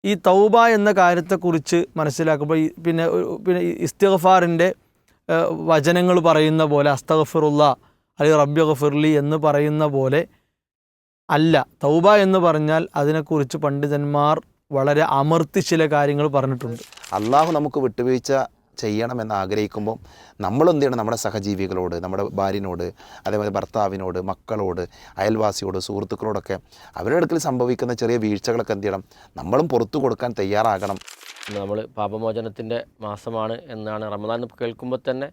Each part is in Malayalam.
ഈ തൗബ എന്ന കാര്യത്തെക്കുറിച്ച് മനസ്സിലാക്കുമ്പോൾ പിന്നെ ഇസ്തിഗ്ഫാറിൻ്റെ വചനങ്ങൾ പറയുന്ന പോലെ അസ്തഗ്ഫിറുള്ള അല്ലെങ്കിൽ റബ്ബി ഗഫിർലി എന്ന് പറയുന്ന പോലെ അല്ല. തൗബ എന്ന് പറഞ്ഞാൽ അതിനെക്കുറിച്ച് പണ്ഡിതന്മാർ വളരെ അമർത്തി ചില കാര്യങ്ങൾ പറഞ്ഞിട്ടുണ്ട്. അള്ളാഹു നമുക്ക് വിട്ടുവീഴ്ച ചെയ്യണമെന്ന് ആഗ്രഹിക്കുമ്പോൾ നമ്മളെന്ത് ചെയ്യണം? നമ്മുടെ സഹജീവികളോട്, നമ്മുടെ ഭാര്യനോട്, അതേപോലെ ഭർത്താവിനോട്, മക്കളോട്, അയൽവാസിയോട്, സുഹൃത്തുക്കളോടൊക്കെ അവരുടെ അടുക്കൽ സംഭവിക്കുന്ന ചെറിയ വീഴ്ചകളൊക്കെ എന്ത് ചെയ്യണം? നമ്മളും പുറത്തു കൊടുക്കാൻ തയ്യാറാകണം. നമ്മൾ പാപമോചനത്തിൻ്റെ മാസമാണ് എന്നാണ് റമദാൻ കേൾക്കുമ്പോൾ തന്നെ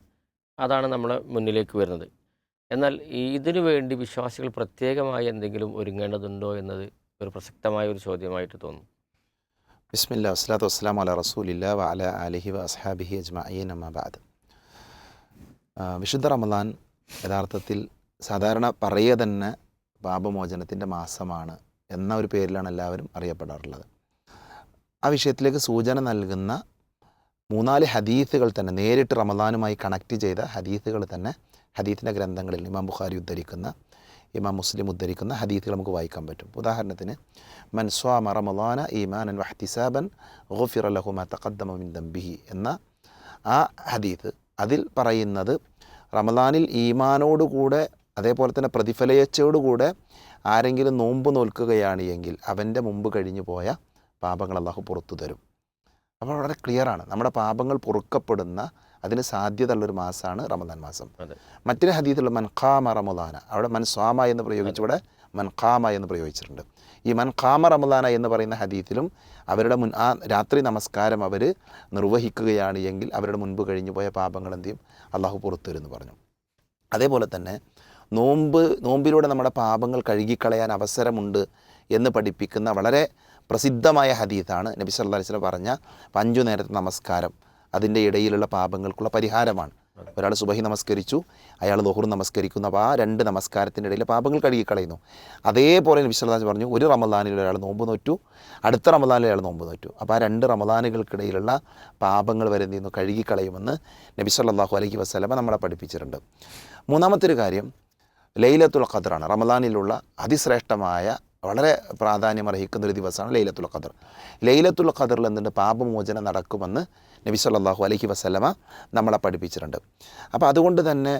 അതാണ് നമ്മുടെ മുന്നിലേക്ക് വരുന്നത്. എന്നാൽ ഇതിനു വേണ്ടി വിശ്വാസികൾ പ്രത്യേകമായി എന്തെങ്കിലും ഒരുങ്ങേണ്ടതുണ്ടോ എന്നത് ഒരു പ്രസക്തമായ ഒരു ചോദ്യമായിട്ട് തോന്നുന്നു. ബിസ്മില്ലാ വസ്സലാത്തു വസ്സലാമു അലാ റസൂലില്ലാ വഅലാ ആലിഹി വഅസ്ഹാബിഹി അജ്മഈൻ അമ്മാ ബഅദ്. വിശുദ്ധ റമദാൻ യഥാർത്ഥത്തിൽ സാധാരണ പറയുക തന്നെ പാപമോചനത്തിൻ്റെ മാസമാണ് എന്ന ഒരു പേരിലാണ് എല്ലാവരും അറിയപ്പെടാറുള്ളത്. ആ വിഷയത്തിലേക്ക് സൂചന നൽകുന്ന 3-4 ഹദീസുകൾ തന്നെ നേരിട്ട് റമദാനുമായി കണക്റ്റ് ചെയ്ത ഹദീസുകൾ തന്നെ ഹദീസിൻ്റെ ഗ്രന്ഥങ്ങളിൽ ഇമാം ബുഖാരി ഉദ്ധരിക്കുന്ന, ഇമാം മുസ്ലിം ഉദ്ധരിക്കുന്ന ഹദീസുകൾ നമുക്ക് വായിക്കാൻ പറ്റും. ഉദാഹരണത്തിന് മൻ സ്വാമ റമദാന ഈമാനൻ വഹ്തിസാബൻ ഗുഫിറ ലഹു മാ തഖദ്ദമ മിൻ ദംബിഹി എന്ന ആ ഹദീസ്, അതിൽ പറയുന്നത് റമദാനിൽ ഈമാനോടുകൂടെ അതേപോലെ തന്നെ പ്രതിഫലയച്ചയോടുകൂടെ ആരെങ്കിലും നോമ്പ് നോൽക്കുകയാണ് എങ്കിൽ അവൻ്റെ മുമ്പ് കഴിഞ്ഞു പോയ പാപങ്ങൾ അള്ളാഹു പുറത്തു തരും. അപ്പോൾ വളരെ ക്ലിയറാണ്, നമ്മുടെ പാപങ്ങൾ പൊറുക്കപ്പെടുന്ന അതിന് സാധ്യതയുള്ളൊരു മാസമാണ് റമദാൻ മാസം. മറ്റൊരു ഹദീസിലുള്ള മൻ ഖാമ റമദാന, അവിടെ മൻ സ്വാമ എന്ന് പ്രയോഗിച്ച് ഇവിടെ മൻ ഖാമ എന്ന് പ്രയോഗിച്ചിട്ടുണ്ട്. ഈ മൻ ഖാമ റമദാന എന്ന് പറയുന്ന ഹദീസിലും അവരുടെ ആ രാത്രി നമസ്കാരം അവർ നിർവഹിക്കുകയാണ് എങ്കിൽ അവരുടെ മുൻപ് കഴിഞ്ഞു പോയ പാപങ്ങൾ എന്ത് ചെയ്യും? അള്ളാഹു പുറത്തു തരുമെന്ന് പറഞ്ഞു. അതേപോലെ തന്നെ നോമ്പിലൂടെ നമ്മുടെ പാപങ്ങൾ കഴുകിക്കളയാൻ അവസരമുണ്ട് എന്ന് പഠിപ്പിക്കുന്ന വളരെ പ്രസിദ്ധമായ ഹദീസാണ് നബി സല്ലല്ലാഹു അലൈഹി വസല്ലം പറഞ്ഞ 5 നേരത്തെ നമസ്കാരം അതിൻ്റെ ഇടയിലുള്ള പാപങ്ങൾക്കുള്ള പരിഹാരമാണ്. ഒരാൾ സുബഹി നമസ്കരിച്ചു, അയാൾ ളുഹുർ നമസ്കരിക്കുന്നു, അപ്പോൾ ആ 2 നമസ്കാരത്തിൻ്റെ ഇടയിലെ പാപങ്ങൾ കഴുകിക്കളയുന്നു. അതേപോലെ നബി സല്ലല്ലാഹു അലൈഹി വസല്ലം പറഞ്ഞു, ഒരു റമദാനിൽ ഒരാൾ നോമ്പ് നോറ്റു, അടുത്ത റമദാനിൽ അയാൾ നോമ്പ് നോറ്റു, അപ്പോൾ ആ 2 റമദാനുകൾക്കിടയിലുള്ള പാപങ്ങൾ വരെ എന്ത് ചെയ്യുന്നു? കഴുകിക്കളയുമെന്ന് നബി സല്ലല്ലാഹു അലൈഹി വസല്ലം നമ്മളെ പഠിപ്പിച്ചിട്ടുണ്ട്. മൂന്നാമത്തെ ഒരു കാര്യം ലൈലത്തുൽ ഖദ്റാണ്. റമദാനിലുള്ള അതിശ്രേഷ്ഠമായ വളരെ പ്രാധാന്യമർഹിക്കുന്നൊരു ദിവസമാണ് ലൈലത്തുൽ ഖദർ. ലൈലത്തുൽ ഖദറിൽ എന്തുണ്ട്? പാപമോചനം നടക്കുമെന്ന് നബി സല്ലല്ലാഹു അലൈഹി വസല്ലമ നമ്മളെ പഠിപ്പിച്ചിട്ടുണ്ട്. അപ്പോൾ അതുകൊണ്ട് തന്നെ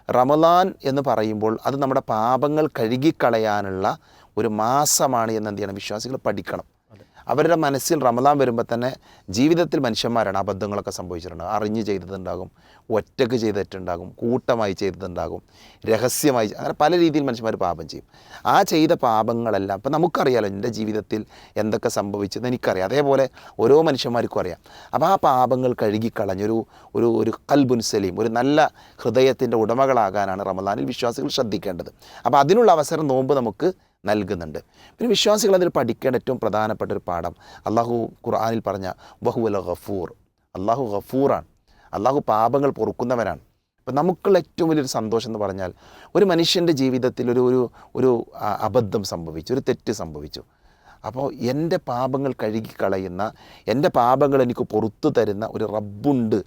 റമദാൻ എന്ന് പറയുമ്പോൾ അത് നമ്മുടെ പാപങ്ങൾ കഴുകിക്കളയാനുള്ള ഒരു മാസമാണ് എന്ന് എന്ത് ചെയ്യണം? വിശ്വാസികൾ പഠിക്കണം. അവരുടെ മനസ്സിൽ റമദാൻ വരുമ്പോൾ തന്നെ ജീവിതത്തിൽ മനുഷ്യന്മാരാണ്, അബദ്ധങ്ങളൊക്കെ സംഭവിച്ചിട്ടുണ്ടാകും. അറിഞ്ഞ് ചെയ്തതുണ്ടാകും, ഒറ്റക്ക് ചെയ്തിട്ടുണ്ടാകും, കൂട്ടമായി ചെയ്തതുണ്ടാകും, രഹസ്യമായി, അങ്ങനെ പല രീതിയിൽ മനുഷ്യന്മാർ പാപം ചെയ്യും. ആ ചെയ്ത പാപങ്ങളെല്ലാം ഇപ്പം നമുക്കറിയാമല്ലോ, എൻ്റെ ജീവിതത്തിൽ എന്തൊക്കെ സംഭവിച്ചെന്ന് എനിക്കറിയാം, അതേപോലെ ഓരോ മനുഷ്യന്മാർക്കും അറിയാം. അപ്പോൾ ആ പാപങ്ങൾ കഴുകിക്കളഞ്ഞൊരു ഒരു ഒരു ഖൽബുൻ സലീം, ഒരു നല്ല ഹൃദയത്തിൻ്റെ ഉടമകളാകാനാണ് റമദാനിൽ വിശ്വാസികൾ ശ്രദ്ധിക്കേണ്ടത്. അപ്പോൾ അതിനുള്ള അവസരം നോമ്പ് നമുക്ക് നൽകുന്നുണ്ട്. പിന്നെ വിശ്വാസികൾ അതിൽ പഠിക്കേണ്ട ഏറ്റവും പ്രധാനപ്പെട്ട ഒരു പാഠം അള്ളാഹു ഖുർആനിൽ പറഞ്ഞ വഹുവൽ ഗഫൂർ, അള്ളാഹു ഗഫൂറാണ്, അള്ളാഹു പാപങ്ങൾ പൊറുക്കുന്നവനാണ്. അപ്പം നമുക്കുള്ള ഏറ്റവും വലിയൊരു സന്തോഷം എന്ന് പറഞ്ഞാൽ ഒരു മനുഷ്യൻ്റെ ജീവിതത്തിൽ ഒരു അബദ്ധം സംഭവിച്ചു, ഒരു തെറ്റ് സംഭവിച്ചു. അപ്പോൾ എൻ്റെ പാപങ്ങൾ കഴുകിക്കളയുന്ന, എൻ്റെ പാപങ്ങൾ എനിക്ക് പുറത്തു തരുന്ന ഒരു റബ്ബുണ്ട്.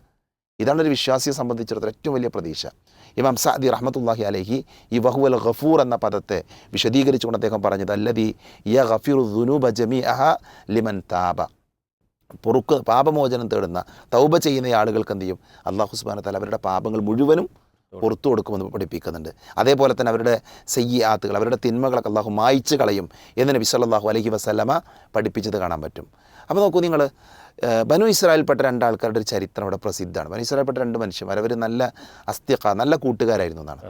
ഇതാണ് ഒരു വിശ്വാസിയെ സംബന്ധിച്ചിടത്തോളം ഏറ്റവും വലിയ പ്രതീക്ഷ. ഇമാം സഅദി റഹ്മത്തുള്ളാഹി അലൈഹി ഈ വഹുവൽ ഗഫൂർ എന്ന പദത്തെ വിശദീകരിച്ചുകൊണ്ട് അദ്ദേഹം പറഞ്ഞത് അല്ലദീ യഗ്ഫിറു ദുനൂബ ജമീഅഹ ലിമൻ താബ, പാപമോചനം തേടുന്ന തൗബ ചെയ്യുന്ന ആളുകൾക്ക് എന്ത് ചെയ്യും? അല്ലാഹു സുബ്ഹാനഹു വ തആല അവരുടെ പാപങ്ങൾ മുഴുവനും പുറത്തു കൊടുക്കുമെന്ന് പഠിപ്പിക്കുന്നുണ്ട്. അതേപോലെ തന്നെ അവരുടെ സയ്യിആത്തുകൾ, അവരുടെ തിന്മകളൊക്കെ അല്ലാഹു മായ്ച്ചു കളയും എന്ന് നബി സല്ലല്ലാഹു അലൈഹി വസല്ലമ പഠിപ്പിച്ചത് കാണാൻ പറ്റും. അപ്പോൾ നോക്കൂ നിങ്ങൾ, ബനു ഇസ്രായേൽപ്പെട്ട 2 ആൾക്കാരുടെ ഒരു ചരിത്രം ഇവിടെ പ്രസിദ്ധമാണ്. ബനു ഇസ്രായേൽപ്പെട്ട 2 മനുഷ്യന്മാർ, അവർ നല്ല നല്ല കൂട്ടുകാരായിരുന്നു എന്നാണ്,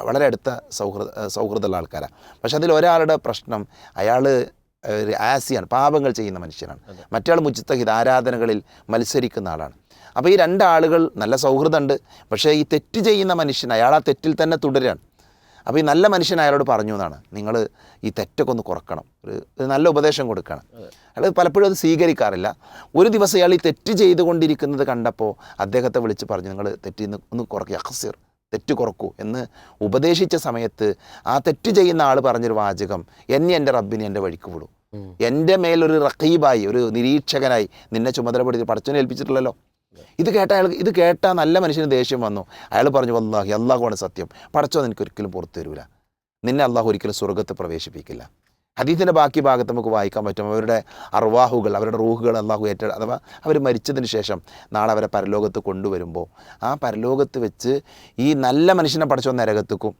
വളരെ അടുത്ത സൗഹൃദമുള്ള ആൾക്കാരാണ്. പക്ഷെ അതിൽ ഒരാളുടെ പ്രശ്നം, അയാൾ ഒരു ആസിയാണ്, പാപങ്ങൾ ചെയ്യുന്ന മനുഷ്യനാണ്. മറ്റയാൾ മുജ്തഹിദ്, ആരാധനകളിൽ മത്സരിക്കുന്ന ആളാണ്. അപ്പോൾ ഈ 2 ആളുകൾ നല്ല സൗഹൃദമുണ്ട്, പക്ഷേ ഈ തെറ്റ് ചെയ്യുന്ന മനുഷ്യൻ അയാൾ ആ തെറ്റിൽ തന്നെ തുടരുകയാണ്. അപ്പോൾ ഈ നല്ല മനുഷ്യൻ അയാളോട് പറഞ്ഞു എന്നാണ്, നിങ്ങൾ ഈ തെറ്റൊക്കെ ഒന്ന് കുറക്കണം, ഒരു നല്ല ഉപദേശം കൊടുക്കണം. അയാൾ പലപ്പോഴും അത് സ്വീകരിക്കാറില്ല. ഒരു ദിവസം അയാൾ ഈ തെറ്റ് ചെയ്തുകൊണ്ടിരിക്കുന്നത് കണ്ടപ്പോൾ അദ്ദേഹത്തെ വിളിച്ച് പറഞ്ഞു, നിങ്ങൾ തെറ്റിൽ ഒന്ന് കുറയ്ക്കുക, അഖ്സിർ, തെറ്റ് കുറക്കൂ എന്ന് ഉപദേശിച്ച സമയത്ത് ആ തെറ്റ് ചെയ്യുന്ന ആൾ പറഞ്ഞൊരു വാചകം, എൻ്റെ റബ്ബിനെ എൻ്റെ വഴിക്ക് വിടും, എൻ്റെ മേലൊരു റഖീബായി, ഒരു നിരീക്ഷകനായി നിന്നെ ചുമതലപ്പെടുത്തി പടച്ചവനെ ഏൽപ്പിച്ചിട്ടുള്ളല്ലോ. ഇത് കേട്ട നല്ല മനുഷ്യന് ദേഷ്യം വന്നു. അയാൾ പറഞ്ഞു, വല്ലാഹി, അള്ളാഹുവാണ് സത്യം, പടച്ചവൻ എനിക്കൊരിക്കലും പുറത്തു തരൂല, നിന്നെ അള്ളാഹു ഒരിക്കലും സ്വർഗ്ഗത്തെ പ്രവേശിപ്പിക്കില്ല. ഹദീസിൻ്റെ ബാക്കി ഭാഗത്ത് നമുക്ക് വായിക്കാൻ പറ്റും. അവരുടെ അർവാഹുകൾ, അവരുടെ റൂഹുകൾ അള്ളാഹു അഥവാ അവർ മരിച്ചതിന് ശേഷം നാളെ അവരെ പരലോകത്ത് കൊണ്ടുവരുമ്പോൾ ആ പരലോകത്ത് വെച്ച് ഈ നല്ല മനുഷ്യനെ പഠിച്ചോ നരകത്തേക്കും,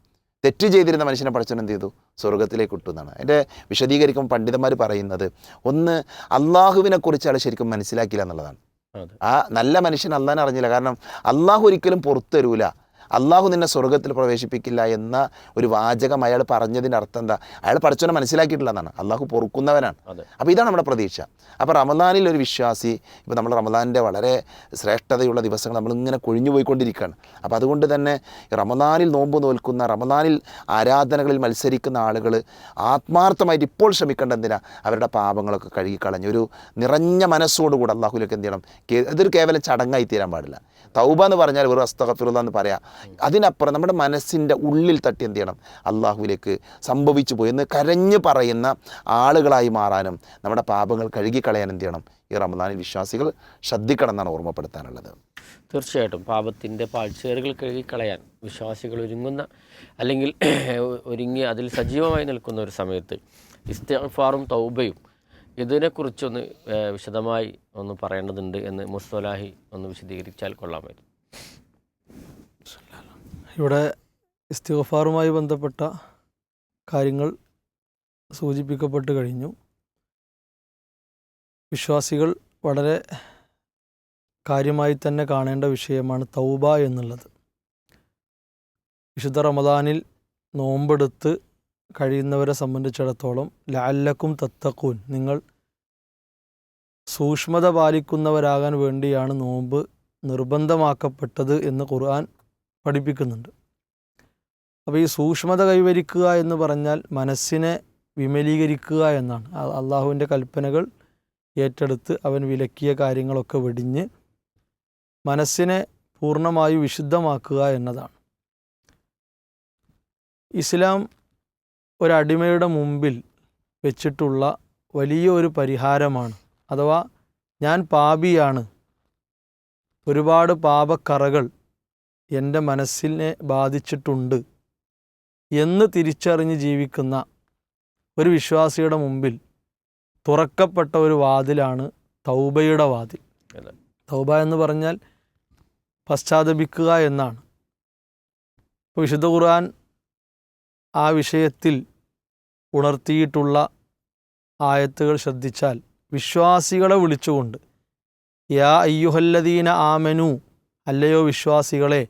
തെറ്റ് ചെയ്തിരുന്ന മനുഷ്യനെ പഠിച്ചവൻ എന്ത് ചെയ്തു, സ്വർഗത്തിലേക്ക് ഇട്ടുന്നാണ്. അതിൻ്റെ വിശദീകരിക്കുമ്പോൾ പണ്ഡിതന്മാർ പറയുന്നത്, ഒന്ന് അള്ളാഹുവിനെക്കുറിച്ച് അയാൾ ശരിക്കും മനസ്സിലാക്കില്ല എന്നുള്ളതാണ്. ആ നല്ല മനുഷ്യൻ അള്ളാഹിനെ അറിഞ്ഞില്ല. കാരണം അള്ളാഹു ഒരിക്കലും പുറത്തു തരൂല, അള്ളാഹു നിന്നെ സ്വർഗത്തിൽ പ്രവേശിപ്പിക്കില്ല എന്ന ഒരു വാചകം അയാൾ പറഞ്ഞതിൻ്റെ അർത്ഥം എന്താ, അയാൾ പഠിച്ചവനെ മനസ്സിലാക്കിയിട്ടില്ല എന്നാണ്. അള്ളാഹു പൊറുക്കുന്നവനാണ്. അപ്പോൾ ഇതാണ് നമ്മുടെ പ്രതീക്ഷ. അപ്പോൾ റമദാനിൽ ഒരു വിശ്വാസി, ഇപ്പോൾ നമ്മൾ റമദാനിൻ്റെ വളരെ ശ്രേഷ്ഠതയുള്ള ദിവസങ്ങൾ നമ്മളിങ്ങനെ കൊഴിഞ്ഞു പോയിക്കൊണ്ടിരിക്കുകയാണ്. അപ്പോൾ അതുകൊണ്ട് തന്നെ റമദാനിൽ നോമ്പ് നോൽക്കുന്ന, റമദാനിൽ ആരാധനകളിൽ മത്സരിക്കുന്ന ആളുകൾ ആത്മാർത്ഥമായിട്ട് ഇപ്പോൾ ശ്രമിക്കേണ്ട എന്തിനാ, അവരുടെ പാപങ്ങളൊക്കെ കഴുകിക്കളഞ്ഞ് ഒരു നിറഞ്ഞ മനസ്സോടുകൂടി അള്ളാഹുലേക്ക് എന്ത് ചെയ്യണം. ഇതൊരു കേവലം ചടങ്ങായി തീരാൻ പാടില്ല. തൗബ എന്ന് പറഞ്ഞാൽ വെറും അസ്തഗ്ഫിറുല്ലാഹ് എന്ന് പറയാം. അതിനപ്പുറം നമ്മുടെ മനസ്സിൻ്റെ ഉള്ളിൽ തട്ടി എന്ത് ചെയ്യണം, അള്ളാഹുവിലേക്ക് സംഭവിച്ചു പോയി എന്ന് കരഞ്ഞ് പറയുന്ന ആളുകളായി മാറാനും നമ്മുടെ പാപങ്ങൾ കഴുകിക്കളയാൻ എന്ത് ചെയ്യണം, ഈ റമദാനിൽ വിശ്വാസികൾ ശ്രദ്ധിക്കണം എന്നാണ് ഓർമ്മപ്പെടുത്താനുള്ളത്. തീർച്ചയായിട്ടും പാപത്തിൻ്റെ പാഴ്ചേറുകൾ കഴുകിക്കളയാൻ വിശ്വാസികൾ ഒരുങ്ങുന്ന, അല്ലെങ്കിൽ ഒരുങ്ങി അതിൽ സജീവമായി നിൽക്കുന്ന ഒരു സമയത്ത് ഇസ്തിഗ്ഫാറും തൗബയും ഇതിനെക്കുറിച്ചൊന്ന് വിശദമായി ഒന്ന് പറയേണ്ടതുണ്ട് എന്ന് മുസ്തലാഹി ഒന്ന് വിശദീകരിച്ചാൽ കൊള്ളാമായിരുന്നു. ഇവിടെ ഇസ്തിഗ്ഫാറുമായി ബന്ധപ്പെട്ട കാര്യങ്ങൾ സൂചിപ്പിക്കപ്പെട്ട് കഴിഞ്ഞു. വിശ്വാസികൾ വളരെ കാര്യമായി തന്നെ കാണേണ്ട വിഷയമാണ് തൗബ എന്നുള്ളത്. വിശുദ്ധ റമദാനിൽ നോമ്പെടുത്ത് കഴിയുന്നവരെ സംബന്ധിച്ചിടത്തോളം ലഅല്ലക്കും തത്തഖൂൻ, നിങ്ങൾ സൂക്ഷ്മത പാലിക്കുന്നവരാകാൻ വേണ്ടിയാണ് നോമ്പ് നിർബന്ധമാക്കപ്പെട്ടത് എന്ന് ഖുർആൻ പഠിപ്പിക്കുന്നുണ്ട്. അപ്പോൾ ഈ സൂക്ഷ്മത കൈവരിക്കുക എന്ന് പറഞ്ഞാൽ മനസ്സിനെ വിമലീകരിക്കുക എന്നാണ്. അള്ളാഹുവിൻ്റെ കൽപ്പനകൾ ഏറ്റെടുത്ത് അവൻ വിലക്കിയ കാര്യങ്ങളൊക്കെ വെടിഞ്ഞ് മനസ്സിനെ പൂർണ്ണമായി വിശുദ്ധമാക്കുക എന്നതാണ്. ഇസ്ലാം ഒരടിമയുടെ മുമ്പിൽ വെച്ചിട്ടുള്ള വലിയ ഒരു പരിഹാരമാണ്. അഥവാ ഞാൻ പാപിയാണ്, ഒരുപാട് പാപക്കറകൾ എൻ്റെ മനസ്സിനെ ബാധിച്ചിട്ടുണ്ട് എന്ന് തിരിച്ചറിഞ്ഞ് ജീവിക്കുന്ന ഒരു വിശ്വാസിയുടെ മുമ്പിൽ തുറക്കപ്പെട്ട ഒരു വാതിലാണ് തൗബയുടെ വാതിൽ. തൗബ എന്ന് പറഞ്ഞാൽ പശ്ചാത്തപിക്കുക എന്നാണ്. ഇപ്പോൾ വിശുദ്ധ ഖുർആൻ ആ വിഷയത്തിൽ ഉണർത്തിയിട്ടുള്ള ആയത്തുകൾ ശ്രദ്ധിച്ചാൽ വിശ്വാസികളെ വിളിച്ചുകൊണ്ട് യാ അയ്യുഹല്ലദീന ആമനു, അല്ലയോ വിശ്വാസികളെ,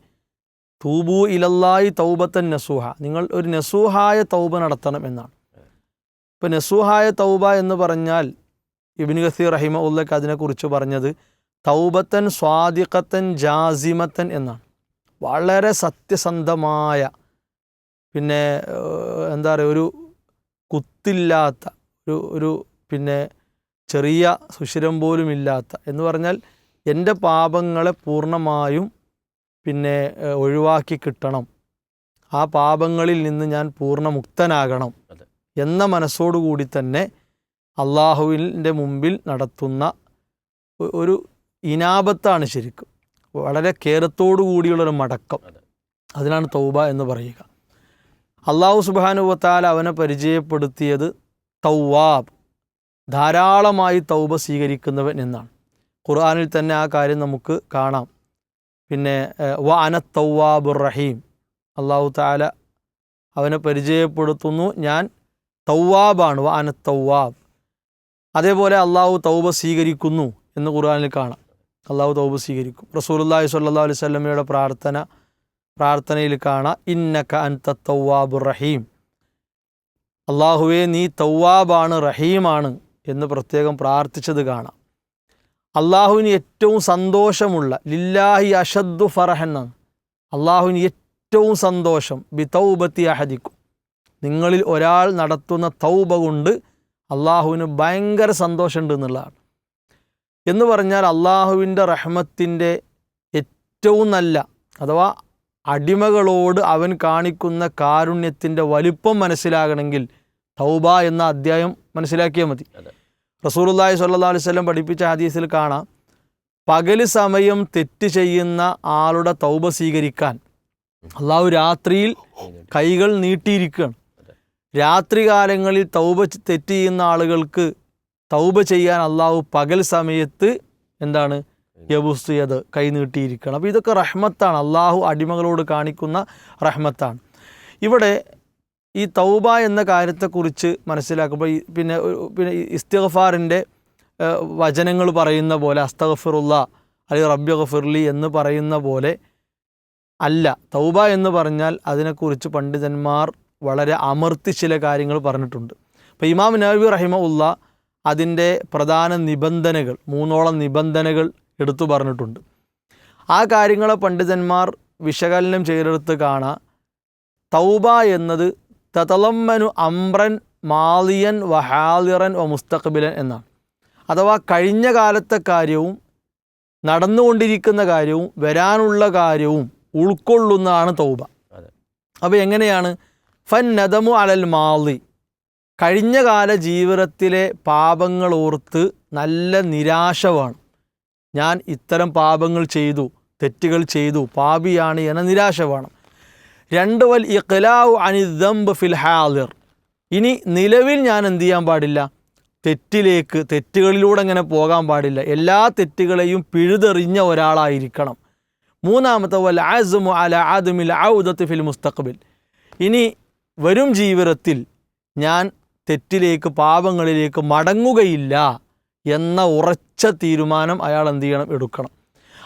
തൂബു ഇലല്ലാഹി തൗബത്തൻ നസൂഹ, നിങ്ങൾ ഒരു നസൂഹായ തൗബ നടത്തണം എന്നാണ്. ഇപ്പോൾ നസൂഹായ തൗബ എന്ന് പറഞ്ഞാൽ ഇബ്നു കസീർ റഹിമഹുല്ലക്ക് അതിനെക്കുറിച്ച് പറഞ്ഞത് തൗബത്തൻ സ്വാദിഖത്തൻ ജാസിമത്തൻ എന്നാണ്. വളരെ സത്യസന്ധമായ, പിന്നെ എന്താ പറയുക, ഒരു കുത്തില്ലാത്ത, ഒരു പിന്നെ ചെറിയ സുഷിരം പോലും ഇല്ലാത്ത എന്ന് പറഞ്ഞാൽ എൻ്റെ പാപങ്ങളെ പൂർണ്ണമായും പിന്നെ ഒഴിവാക്കി കിട്ടണം, ആ പാപങ്ങളിൽ നിന്ന് ഞാൻ പൂർണ്ണമുക്തനാകണം എന്ന മനസ്സോടുകൂടി തന്നെ അള്ളാഹുവിൻ്റെ മുമ്പിൽ നടത്തുന്ന ഒരു ഇനാബത്താണ് ശരിക്കും. വളരെ കേരത്തോടു കൂടിയുള്ളൊരു മടക്കം, അതിനാണ് തൗബ എന്ന് പറയുക. അള്ളാഹു സുബ്ഹാനഹു വ തആല അവനെ പരിചയപ്പെടുത്തിയത് തൗവാബ്, ധാരാളമായി തൗബ സ്വീകരിക്കുന്നവൻ എന്നാണ്. ഖുർആനിൽ തന്നെ ആ കാര്യം നമുക്ക് കാണാം. പിന്നെ വ അന തൗവാബുർ റഹീം, അള്ളാഹു തആല അവനെ പരിചയപ്പെടുത്തുന്നു, ഞാൻ തൗവാബാണ്, വ അന തൗവാബ്. അതേപോലെ അള്ളാഹു തൗബ സ്വീകരിക്കുന്നു എന്ന് ഖുർആനിൽ കാണാം. അള്ളാഹു തൗബ സ്വീകരിക്കും. റസൂലുള്ളാഹി സ്വല്ലല്ലാഹു അലൈഹി വസല്ലമയുടെ പ്രാർത്ഥനയിൽ കാണാം ഇന്നക അൻത തൗവാബുർ റഹീം, അള്ളാഹുവേ നീ തൗവാബാണ് റഹീമാണ് എന്ന് പ്രത്യേകം പ്രാർത്ഥിച്ചത് കാണാം. അള്ളാഹുവിന് ഏറ്റവും സന്തോഷമുള്ള, ലില്ലാഹി അഷദ്ദു ഫറഹൻ എന്നാണ്, അള്ളാഹുവിന് ഏറ്റവും സന്തോഷം ബി തൗബത്തി അഹദിക്കും, നിങ്ങളിൽ ഒരാൾ നടത്തുന്ന തൗബ കൊണ്ട് അള്ളാഹുവിന് ഭയങ്കര സന്തോഷമുണ്ട് എന്നുള്ളതാണ്. എന്ന് പറഞ്ഞാൽ അള്ളാഹുവിൻ്റെ റഹ്മത്തിൻ്റെ ഏറ്റവും നല്ല, അഥവാ അടിമകളോട് അവൻ കാണിക്കുന്ന കാരുണ്യത്തിൻ്റെ വലിപ്പം മനസ്സിലാകണമെങ്കിൽ തൗബ എന്ന അധ്യായം മനസ്സിലാക്കിയാൽ മതി. റസൂലുള്ളാഹി സ്വല്ലല്ലാഹു അലൈഹി വസല്ലം പഠിപ്പിച്ച ഹദീസിൽ കാണാം, പകൽ സമയം തെറ്റ് ചെയ്യുന്ന ആളുടെ തൗബ സ്വീകരിക്കാൻ അള്ളാഹു രാത്രിയിൽ കൈകൾ നീട്ടിയിരിക്കുകയാണ്. രാത്രികാലങ്ങളിൽ തെറ്റ് ചെയ്യുന്ന ആളുകൾക്ക് തൗബ ചെയ്യാൻ അള്ളാഹു പകൽ സമയത്ത് എന്താണ് യബുസ്യത് കൈനീട്ടിയിരിക്കണം. അപ്പോൾ ഇതൊക്കെ റഹ്മത്താണ്, അള്ളാഹു അടിമകളോട് കാണിക്കുന്ന റഹ്മത്താണ്. ഇവിടെ ഈ തൗബ എന്ന കാര്യത്തെക്കുറിച്ച് മനസ്സിലാക്കുമ്പോൾ പിന്നെ ഇസ്തിഗ്ഫാറിൻ്റെ വചനങ്ങൾ പറയുന്ന പോലെ അസ്തഗ്ഫിറുല്ലാ അല്ലെങ്കിൽ റബ്ബി ഗഫിർലി എന്ന് പറയുന്ന പോലെ അല്ല. തൗബ എന്ന് പറഞ്ഞാൽ അതിനെക്കുറിച്ച് പണ്ഡിതന്മാർ വളരെ അമർത്തി ചില കാര്യങ്ങൾ പറഞ്ഞിട്ടുണ്ട്. ഇപ്പോൾ ഇമാം നവവി റഹിമഹുല്ല അതിൻ്റെ പ്രധാന നിബന്ധനകൾ 3ഓളം നിബന്ധനകൾ എടുത്തു പറഞ്ഞിട്ടുണ്ട്. ആ കാര്യങ്ങളെ പണ്ഡിതന്മാർ വിശകലനം ചെയ്തെടുത്ത് കാണാം. തൗബ എന്നത് തതലമ്മനു അംറൻ മാലിയൻ വഹാലിറൻ വ മുസ്തഖ്ബിലൻ എന്നാണ്. അഥവാ കഴിഞ്ഞ കാലത്തെ കാര്യവും നടന്നുകൊണ്ടിരിക്കുന്ന കാര്യവും വരാനുള്ള കാര്യവും ഉൾക്കൊള്ളുന്നതാണ് തൗബ. അപ്പോൾ എങ്ങനെയാണ്? ഫൻ നദമു അലൽ മാലി, കഴിഞ്ഞ കാല ജീവിതത്തിലെ പാപങ്ങൾ ഓർത്ത് നല്ല നിരാശ വേണം. ഞാൻ ഇത്തരം പാപങ്ങൾ ചെയ്തു, തെറ്റുകൾ ചെയ്തു, പാപിയാണ് എന്ന നിരാശ വേണം. 2 വൽ ഇഖ്ലാഉ അനി ദംബ് ഫിൽ ഹാദിർ, ഇനി നിലവിൽ ഞാൻ എന്ത് ചെയ്യാൻ പാടില്ല? തെറ്റുകളിലൂടെ അങ്ങനെ പോകാൻ പാടില്ല. എല്ലാ തെറ്റുകളെയും പിഴുതെറിഞ്ഞ ഒരാളായിരിക്കണം. 3 വൽ അസ്മു അല അദ്മിൽ ഔദത്തി ഫിൽ മുസ്തഖ്ബിൽ, ഇനി വരും ജീവിതത്തിൽ ഞാൻ തെറ്റിലേക്ക് പാപങ്ങളിലേക്ക് മടങ്ങുകയില്ല എന്ന ഉറച്ച തീരുമാനം അയാൾ എന്ത് ചെയ്യണം? എടുക്കണം.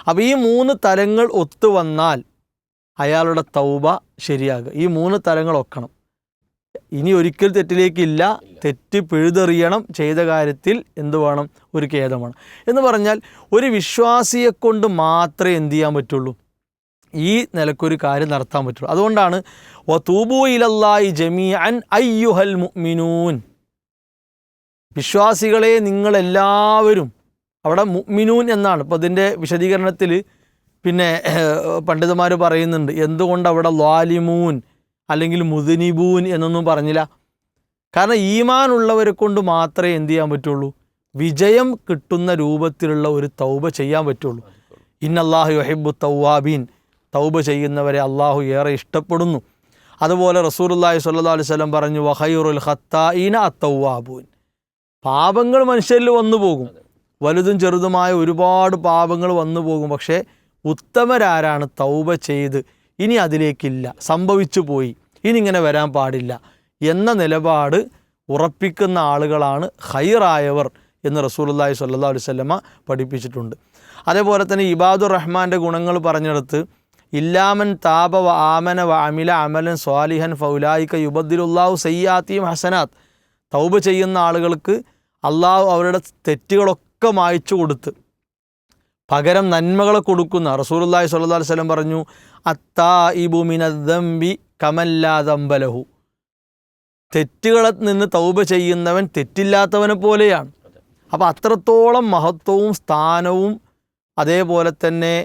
അപ്പോൾ ഈ 3 തലങ്ങൾ ഒത്തുവന്നാൽ അയാളുടെ തൗബ ശരിയാകുക. ഈ 3 തലങ്ങൾ ഒക്കണം. ഇനി ഒരിക്കൽ തെറ്റിലേക്കില്ല, തെറ്റ് പിഴുതെറിയണം, ചെയ്ത കാര്യത്തിൽ എന്ത് വേണം? ഒരു ഖേദമാണ് എന്ന് പറഞ്ഞാൽ ഒരു വിശ്വാസിയെക്കൊണ്ട് മാത്രമേ എന്ത് ചെയ്യാൻ പറ്റുള്ളൂ? ഈ നിലക്കൊരു കാര്യം നടത്താൻ പറ്റുള്ളൂ. അതുകൊണ്ടാണ് വതൂബു ഇലല്ലാഹി ജമീഅൻ അയ്യുഹൽ മുഅ്മിനൂൻ, വിശ്വാസികളെ നിങ്ങളെല്ലാവരും, അവിടെ മുഅ്മിനൂൻ എന്നാണ്. ഇപ്പോൾ അതിൻ്റെ വിശദീകരണത്തിൽ പിന്നെ പണ്ഡിതന്മാർ പറയുന്നുണ്ട് എന്തുകൊണ്ട് അവിടെ ളാലിമൂൻ അല്ലെങ്കിൽ മുദ്നിബൂൻ എന്നൊന്നും പറഞ്ഞില്ല. കാരണം ഈമാനുള്ളവരെ കൊണ്ട് മാത്രമേ എന്ത് ചെയ്യാൻ പറ്റുള്ളൂ? വിജയം കിട്ടുന്ന രൂപത്തിലുള്ള ഒരു തൗബ ചെയ്യാൻ പറ്റുള്ളൂ. ഇന്നല്ലാഹു യുഹിബ്ബു തൗവാബീൻ, തൗബ ചെയ്യുന്നവരെ അള്ളാഹു ഏറെ ഇഷ്ടപ്പെടുന്നു. അതുപോലെ റസൂലുള്ളാഹി സ്വല്ലല്ലാഹു അലൈഹി വസല്ലം പറഞ്ഞു വഖൈറുൽ ഖത്താഈന അത്തൗവാബൂൻ, പാപങ്ങൾ മനുഷ്യരിൽ വന്നു പോകും, വലുതും ചെറുതുമായ ഒരുപാട് പാപങ്ങൾ വന്നു പോകും. പക്ഷേ ഉത്തമരാരാണ്? തൗബ ചെയ്ത് ഇനി അതിലേക്കില്ല, സംഭവിച്ചു പോയി, ഇനി ഇങ്ങനെ വരാൻ പാടില്ല എന്ന നിലപാട് ഉറപ്പിക്കുന്ന ആളുകളാണ് ഖൈറായവർ എന്ന് റസൂലുള്ളാഹി സ്വല്ലല്ലാഹു അലൈഹി വസല്ലമ പഠിപ്പിച്ചിട്ടുണ്ട്. അതേപോലെ തന്നെ ഇബാദുർ റഹ്മാൻ്റെ ഗുണങ്ങൾ പറഞ്ഞെടുത്ത് ഇല്ലാമൻ താബ വ ആമന വ അമില അമലൻ സ്വാലിഹൻ ഫൗലായിക യുബദ്ദിലുല്ലാഹു സയ്യാത്തിയും ഹസനാത്ത്, തൗബ ചെയ്യുന്ന ആളുകൾക്ക് അള്ളാഹു അവരുടെ തെറ്റുകളൊക്കെ മായ്ച്ചു കൊടുത്ത് പകരം നന്മകളെ കൊടുക്കുന്ന. റസൂലുള്ളാഹി സ്വല്ലല്ലാഹു അലൈഹി വസല്ലം പറഞ്ഞു അത്തായിബു മിനദ്ദംബി കമല്ലാ ദംബലഹു, തെറ്റുകളിൽ നിന്ന് തൗബ ചെയ്യുന്നവൻ തെറ്റില്ലാത്തവനെ പോലെയാണ്. അപ്പോൾ അത്രത്തോളം മഹത്വവും സ്ഥാനവും അതേപോലെ തന്നെ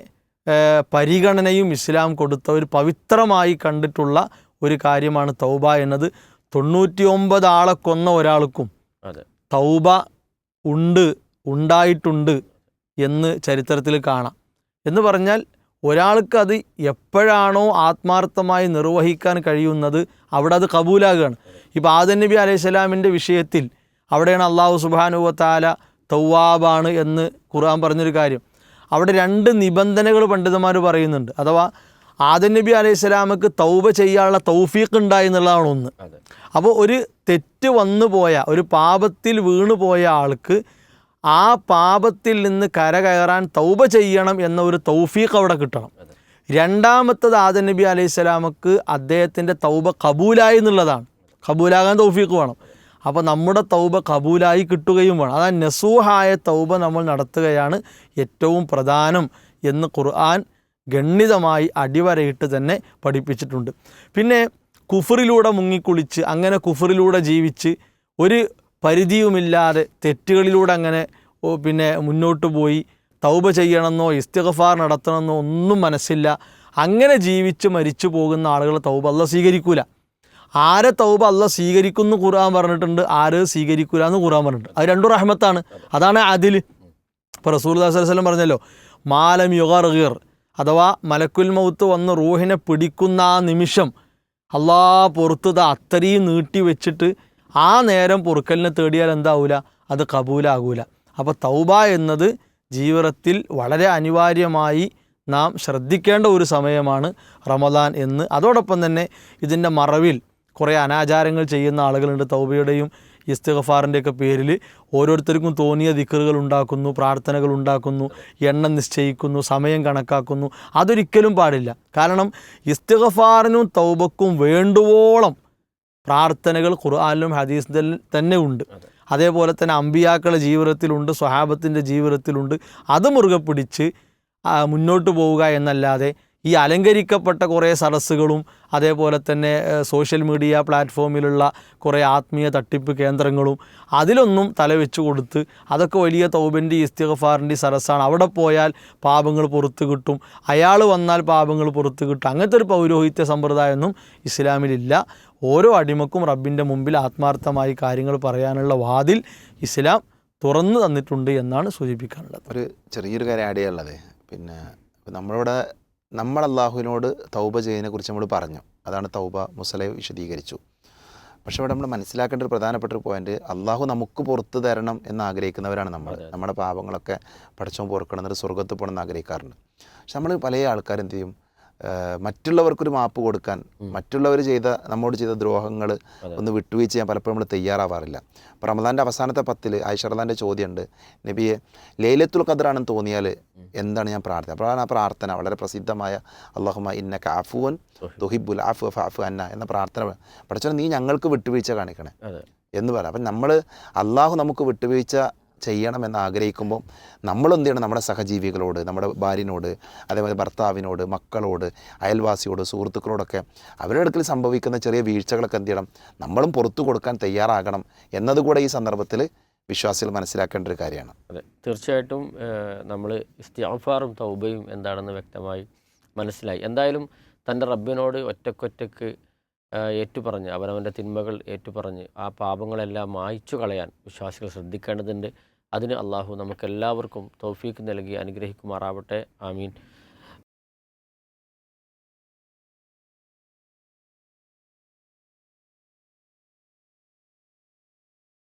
പരിഗണനയും ഇസ്ലാം കൊടുത്ത ഒരു പവിത്രമായി കണ്ടിട്ടുള്ള ഒരു കാര്യമാണ് തൗബ എന്നത്. 99 ആളെ കൊന്ന ഒരാൾക്കും തൗബ ഉണ്ടായിട്ടുണ്ട് എന്ന് ചരിത്രത്തിൽ കാണാം. എന്ന് പറഞ്ഞാൽ ഒരാൾക്ക് അത് എപ്പോഴാണോ ആത്മാർത്ഥമായി നിർവഹിക്കാൻ കഴിയുന്നത് അവിടെ അത് കബൂലാകുകയാണ്. ഇപ്പോൾ ആദം നബി അലൈഹി സ്വലാമിൻ്റെ വിഷയത്തിൽ അവിടെയാണ് അള്ളാഹു സുബ്ഹാനഹു വ തആല തൗവാബാണ് എന്ന് ഖുർആൻ പറഞ്ഞൊരു കാര്യം. അവിടെ 2 നിബന്ധനകൾ പണ്ഡിതന്മാർ പറയുന്നുണ്ട്. അഥവാ ആദം നബി അലൈഹി സ്വലാമക്ക് തൗബ ചെയ്യാനുള്ള തൗഫീഖ് ഉണ്ടായി എന്നുള്ളതാണ് ഒന്ന്. അപ്പോൾ ഒരു തെറ്റ് വന്നു പോയ, ഒരു പാപത്തിൽ വീണു പോയ ആൾക്ക് ആ പാപത്തിൽ നിന്ന് കരകയറാൻ തൗബ ചെയ്യണം എന്ന ഒരു തൗഫീഖ് അവിടെ കിട്ടണം. രണ്ടാമത്തത് ആദം നബി അലൈഹി സ്വലാമക്ക് അദ്ദേഹത്തിൻ്റെ തൗബ കബൂലായി എന്നുള്ളതാണ്. കബൂലാകാൻ തൗഫീഖ് വേണം. അപ്പോൾ നമ്മുടെ തൗബ കബൂലായി കിട്ടുകയും വേണം. അതായത് നസൂഹായ തൗബ നമ്മൾ നടത്തുകയാണ് ഏറ്റവും പ്രധാനം എന്ന് ഖുർആൻ ഗണ്യതമായി അടിവരയിട്ട് തന്നെ പഠിപ്പിച്ചിട്ടുണ്ട്. പിന്നെ കുഫറിലൂടെ മുങ്ങിക്കുളിച്ച് അങ്ങനെ കുഫറിലൂടെ ജീവിച്ച് ഒരു പരിധിയുമില്ലാതെ തെറ്റുകളിലൂടെ അങ്ങനെ പിന്നെ മുന്നോട്ട് പോയി തൗബ ചെയ്യണമെന്നോ ഇസ്തിഗ്ഫാർ നടത്തണമെന്നോ ഒന്നും മനസ്സില്ല, അങ്ങനെ ജീവിച്ച് മരിച്ചു പോകുന്ന ആളുകൾ തൗബ അല്ലാഹ് സ്വീകരിക്കൂല. ആരെ തൗബ അല്ലാഹ് സ്വീകരിക്കുന്നു ഖുർആൻ പറഞ്ഞിട്ടുണ്ട്, ആര് സ്വീകരിക്കൂല എന്ന് ഖുർആൻ പറഞ്ഞിട്ടുണ്ട്. അത് 2 റഹ്മത്താണ്. അതാണ് അദിൽ. ഇപ്പോൾ റസൂലുള്ളാഹി സ്വല്ലല്ലാഹു അലൈഹി വസല്ലം പറഞ്ഞല്ലോ മാലം യുഗർഗിർ, അഥവാ മലക്കുൽ മൗത്ത് വന്ന് റൂഹിനെ പിടിക്കുന്ന ആ നിമിഷം അള്ളാ പൊറുത്തത് അത്രയും നീട്ടി വെച്ചിട്ട് ആ നേരം പൊറുക്കലിനെ തേടിയാൽ എന്താവൂല, അത് കബൂലാകൂല. അപ്പോൾ തൗബ എന്നത് ജീവിതത്തിൽ വളരെ അനിവാര്യമായി നാം ശ്രദ്ധിക്കേണ്ട ഒരു സമയമാണ് റമദാൻ എന്ന്. അതോടൊപ്പം തന്നെ ഇതിൻ്റെ മറവിൽ കുറേ അനാചാരങ്ങൾ ചെയ്യുന്ന ആളുകളുണ്ട്. തൗബയുടെയും ഇസ്തിഗ്ഫാറിൻ്റെയൊക്കെ പേരിൽ ഓരോരുത്തർക്കും തോന്നിയ ദിക്റുകൾ ഉണ്ടാക്കുന്നു, പ്രാർത്ഥനകൾ ഉണ്ടാക്കുന്നു, എണ്ണം നിശ്ചയിക്കുന്നു, സമയം കണക്കാക്കുന്നു. അതൊരിക്കലും പാടില്ല. കാരണം ഇസ്തിഗ്ഫാറിനും തൗബക്കും വേണ്ടുവോളം പ്രാർത്ഥനകൾ ഖുർആനിലും ഹദീസിലും തന്നെ ഉണ്ട്. അതേപോലെ തന്നെ അമ്പിയാക്കളുടെ ജീവിതത്തിലുണ്ട്, സ്വഹാബത്തിൻ്റെ ജീവിതത്തിലുണ്ട്. അത് മുറുകെ പിടിച്ച് മുന്നോട്ട് പോവുക എന്നല്ലാതെ ഈ അലങ്കരിക്കപ്പെട്ട കുറേ സദസ്സുകളും അതേപോലെ തന്നെ സോഷ്യൽ മീഡിയ പ്ലാറ്റ്ഫോമിലുള്ള കുറേ ആത്മീയ തട്ടിപ്പ് കേന്ദ്രങ്ങളും അതിലൊന്നും തലവെച്ച് കൊടുത്ത് അതൊക്കെ വലിയ തൗബൻ്റെ ഇസ്തിഗ്ഫാറിൻ്റെ സദസ്സാണ്, അവിടെ പോയാൽ പാപങ്ങൾ പുറത്ത് കിട്ടും, അയാൾ വന്നാൽ പാപങ്ങൾ പുറത്ത് കിട്ടും, അങ്ങനത്തെ ഒരു പൗരോഹിത്യ സമ്പ്രദായമൊന്നും ഇസ്ലാമിലില്ല. ഓരോ അടിമക്കും റബ്ബിൻ്റെ മുമ്പിൽ ആത്മാർത്ഥമായി കാര്യങ്ങൾ പറയാനുള്ള വാതിൽ ഇസ്ലാം തുറന്നു തന്നിട്ടുണ്ട് എന്നാണ് സൂചിപ്പിക്കാനുള്ളത്. ഒരു ചെറിയൊരു കാര്യം ആഡ് ചെയ്യാനുള്ളത്, പിന്നെ നമ്മൾ അള്ളാഹുവിനോട് തൗബ ചെയ്യുന്നതിനെക്കുറിച്ച് നമ്മൾ പറഞ്ഞു. അതാണ് തൗബ മുസലെ വിശദീകരിച്ചു. പക്ഷേ ഇവിടെ നമ്മൾ മനസ്സിലാക്കേണ്ട ഒരു പ്രധാനപ്പെട്ട ഒരു പോയിന്റ്, അള്ളാഹു നമുക്ക് പുറത്ത് തരണം എന്ന് ആഗ്രഹിക്കുന്നവരാണ് നമ്മൾ. നമ്മുടെ പാപങ്ങളൊക്കെ പഠിച്ചോ പൊറുക്കണം, എന്നിട്ട് സ്വർഗ്ഗത്ത് പോകണം എന്ന് ആഗ്രഹിക്കാറുണ്ട്. പക്ഷെ നമ്മൾ പല ആൾക്കാരും എന്ത് ചെയ്യും, മറ്റുള്ളവർക്കൊരു മാപ്പ് കൊടുക്കാൻ, മറ്റുള്ളവർ നമ്മോട് ചെയ്ത ദ്രോഹങ്ങൾ ഒന്ന് വിട്ടുവീഴ്ച ചെയ്യാൻ പലപ്പോഴും നമ്മൾ തയ്യാറാവാറില്ല. അപ്പോൾ റമദാൻ്റെ അവസാനത്തെ 10 ആയിഷ റളിയല്ലാഹു അൻഹ ചോദ്യമുണ്ട്, നബിയെ ലൈലത്തുൽ ഖദ്റാണെന്ന് തോന്നിയാൽ എന്താണ് ഞാൻ പ്രാർത്ഥന? അപ്പോഴാണ് ആ പ്രാർത്ഥന വളരെ പ്രസിദ്ധമായ അല്ലാഹുമ്മ ഇന്നക അഫുവൻ തുഹിബ്ബുൽ അഫ്വ ഫഅഫു അന്നാ എന്ന പ്രാർത്ഥന. പഠിച്ചോ നീ ഞങ്ങൾക്ക് വിട്ടുവീഴ്ച കാണിക്കണേ എന്ന് പറയാം. അപ്പം നമ്മൾ അള്ളാഹു നമുക്ക് വിട്ടുവീഴ്ച ചെയ്യണമെന്ന് ആഗ്രഹിക്കുമ്പോൾ നമ്മളെന്ത് ചെയ്യണം, നമ്മുടെ സഹജീവികളോട്, നമ്മുടെ ഭാര്യനോട്, അതേപോലെ ഭർത്താവിനോട്, മക്കളോട്, അയൽവാസിയോട്, സുഹൃത്തുക്കളോടൊക്കെ അവരുടെ അടുക്കൽ സംഭവിക്കുന്ന ചെറിയ വീഴ്ചകളൊക്കെ എന്ത് ചെയ്യണം, നമ്മളും പുറത്തു കൊടുക്കാൻ തയ്യാറാകണം എന്നതുകൂടെ ഈ സന്ദർഭത്തിൽ വിശ്വാസികൾ മനസ്സിലാക്കേണ്ട ഒരു കാര്യമാണ്. അതെ, തീർച്ചയായിട്ടും നമ്മൾ ഇസ്തിഗ്ഫാറും തൗബയും എന്താണെന്ന് വ്യക്തമായി മനസ്സിലായി. എന്തായാലും തൻ്റെ റബ്ബിനോട് ഒറ്റക്കൊറ്റക്ക് ഏറ്റുപറഞ്ഞ് അവനവൻ്റെ തിന്മകൾ ഏറ്റുപറഞ്ഞ് ആ പാപങ്ങളെല്ലാം മായ്ച്ചു കളയാൻ വിശ്വാസികൾ ശ്രദ്ധിക്കേണ്ടതുണ്ട്. അതിന് അള്ളാഹു നമുക്കെല്ലാവർക്കും തൗഫീക്ക് നൽകി അനുഗ്രഹിക്കുമാറാവട്ടെ. ആമീൻ.